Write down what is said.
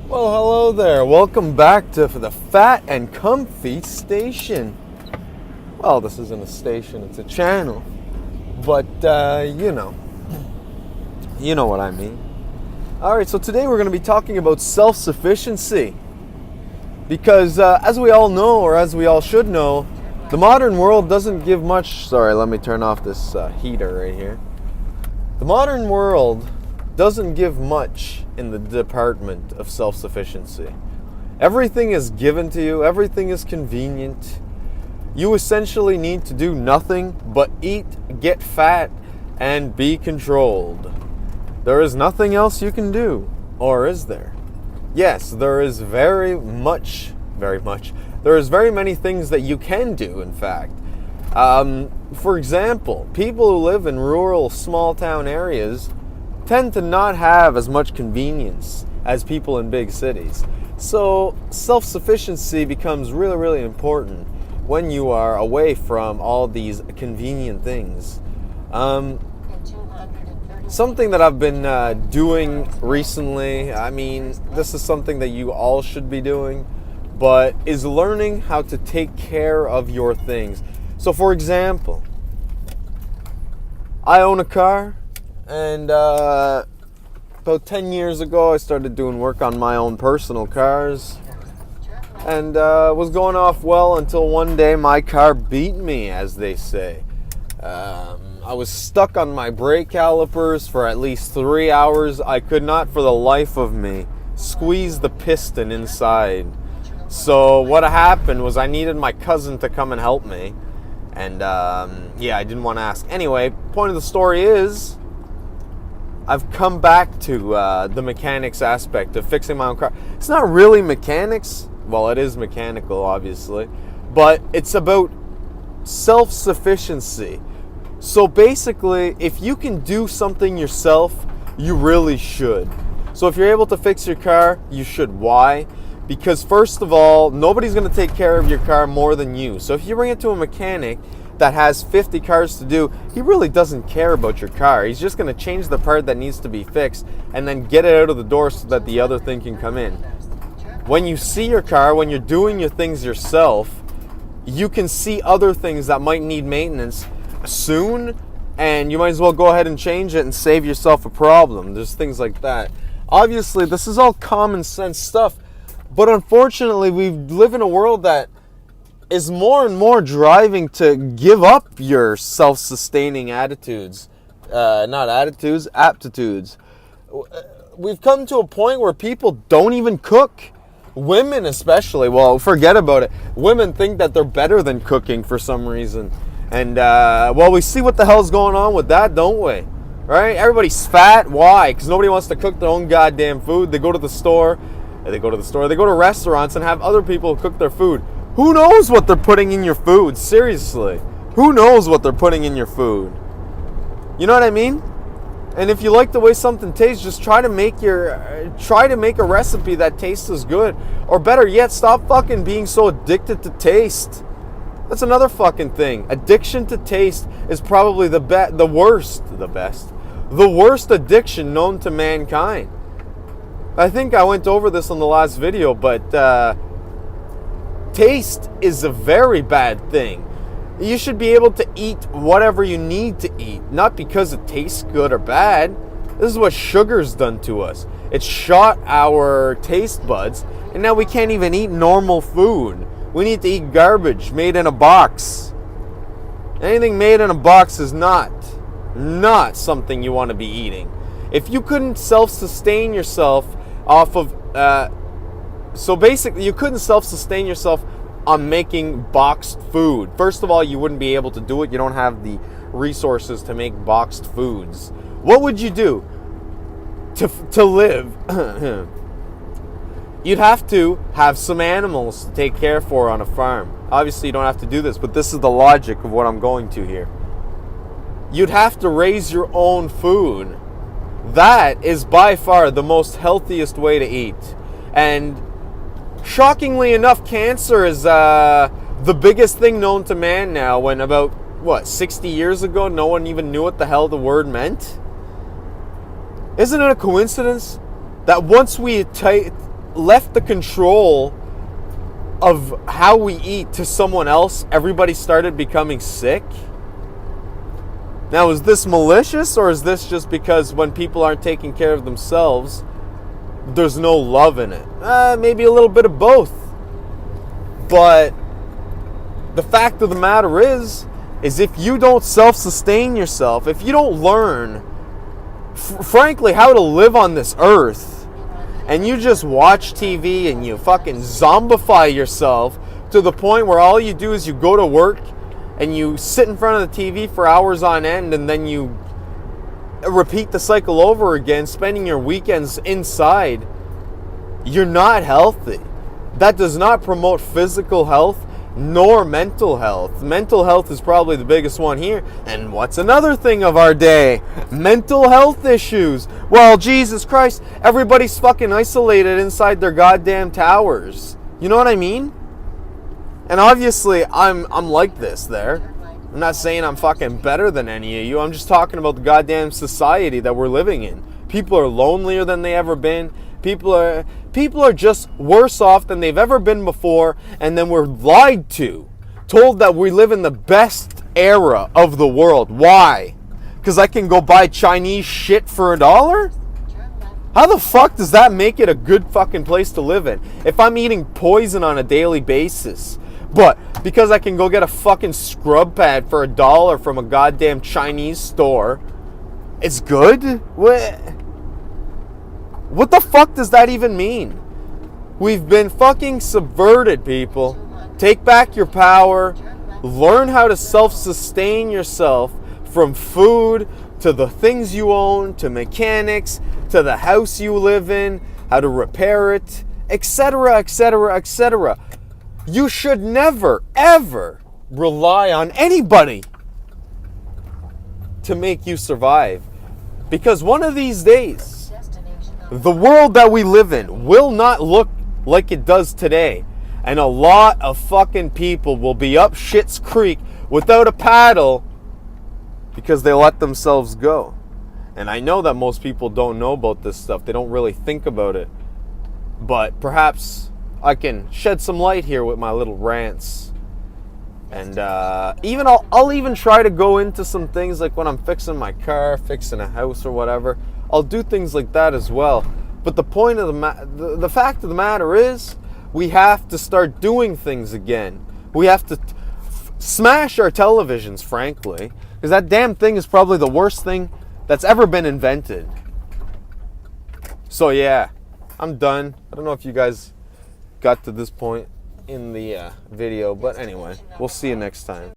Well, hello there. Welcome back to the Fat and Comfy Station. Well, this isn't a station, it's a channel. But, you know what I mean. Alright, so today we're going to be talking about self-sufficiency. Because, as we all know, or as we all should know, the modern world doesn't give much... Sorry, let me turn off this heater right here. The modern world doesn't give much in the department of self-sufficiency. Everything is given to you, everything is convenient. You essentially need to do nothing but eat, get fat, and be controlled. There is nothing else you can do, or is there? Yes, there is very much. There is very many things that you can do, in fact. For example, people who live in rural, small town areas tend to not have as much convenience as people in big cities. So self-sufficiency becomes really, really important when you are away from all these convenient things. Something that I've been doing recently, I mean, this is something that you all should be doing, but is learning how to take care of your things. So for example, I own a car. And about 10 years ago, I started doing work on my own personal cars. And was going off well until one day my car beat me, as they say. I was stuck on my brake calipers for at least 3 hours. I could not, for the life of me, squeeze the piston inside. So what happened was I needed my cousin to come and help me. And I didn't want to ask. Anyway, point of the story is, I've come back to the mechanics aspect of fixing my own car. It's not really mechanics. Well, it is mechanical, obviously. But it's about self-sufficiency. So basically, if you can do something yourself, you really should. So if you're able to fix your car, you should. Why? Because first of all, nobody's going to take care of your car more than you. So if you bring it to a mechanic that has 50 cars to do, he really doesn't care about your car. He's just going to change the part that needs to be fixed and then get it out of the door so that the other thing can come in. When you see your car, when you're doing your things yourself, you can see other things that might need maintenance soon, and you might as well go ahead and change it and save yourself a problem. There's things like that. Obviously, this is all common sense stuff, but unfortunately, we live in a world that is more and more driving to give up your self-sustaining aptitudes. We've come to a point where people don't even cook. Women especially, well, forget about it. Women think that they're better than cooking for some reason. And, we see what the hell's going on with that, don't we? Right? Everybody's fat. Why? Because nobody wants to cook their own goddamn food. They go to restaurants and have other people cook their food. Who knows what they're putting in your food? Seriously. Who knows what they're putting in your food? You know what I mean? And if you like the way something tastes, just try to make a recipe that tastes as good. Or better yet, stop fucking being so addicted to taste. That's another fucking thing. Addiction to taste is probably the worst addiction known to mankind. I think I went over this on the last video, but taste is a very bad thing. You should be able to eat whatever you need to eat, not because it tastes good or bad. This is what sugar's done to us. It's shot our taste buds, and now we can't even eat normal food. We need to eat garbage made in a box. Anything made in a box is not something you want to be eating. If you couldn't self-sustain yourself off of... So basically, you couldn't self-sustain yourself on making boxed food. First of all, you wouldn't be able to do it. You don't have the resources to make boxed foods. What would you do to live? You'd have to have some animals to take care for on a farm. Obviously, you don't have to do this, but this is the logic of what I'm going to here. You'd have to raise your own food. That is by far the most healthiest way to eat. And shockingly enough, cancer is the biggest thing known to man now, when about, 60 years ago, no one even knew what the hell the word meant? Isn't it a coincidence that once we left the control of how we eat to someone else, everybody started becoming sick. Now, is this malicious, or is this just because when people aren't taking care of themselves, there's no love in it? Maybe a little bit of both. But the fact of the matter is if you don't self-sustain yourself, if you don't learn, frankly, how to live on this earth, and you just watch TV and you fucking zombify yourself to the point where all you do is you go to work and you sit in front of the TV for hours on end, and then you repeat the cycle over again, spending your weekends inside, you're not healthy. That does not promote physical health nor mental health. Mental health is probably the biggest one here. And what's another thing of our day? Mental health issues. Well, Jesus Christ, everybody's fucking isolated inside their goddamn towers. You know what I mean? And obviously, I'm like this there. I'm not saying I'm fucking better than any of you. I'm just talking about the goddamn society that we're living in. People are lonelier than they ever been. People are just worse off than they've ever been before. And then we're lied to. Told that we live in the best era of the world. Why? Because I can go buy Chinese shit for $1? How the fuck does that make it a good fucking place to live in? If I'm eating poison on a daily basis, but because I can go get a fucking scrub pad for $1 from a goddamn Chinese store, it's good? What the fuck does that even mean? We've been fucking subverted, people. Take back your power. Learn how to self-sustain yourself, from food to the things you own, to mechanics, to the house you live in, how to repair it, etc., etc., etc. You should never, ever rely on anybody to make you survive. Because one of these days, the world that we live in will not look like it does today. And a lot of fucking people will be up shit's creek without a paddle because they let themselves go. And I know that most people don't know about this stuff. They don't really think about it. But perhaps I can shed some light here with my little rants. And I'll even try to go into some things like when I'm fixing my car, fixing a house or whatever. I'll do things like that as well. But the point of the fact of the matter is, we have to start doing things again. We have to smash our televisions, frankly, because that damn thing is probably the worst thing that's ever been invented. So yeah, I'm done. I don't know if you guys got to this point in the video, but anyway, we'll see you next time.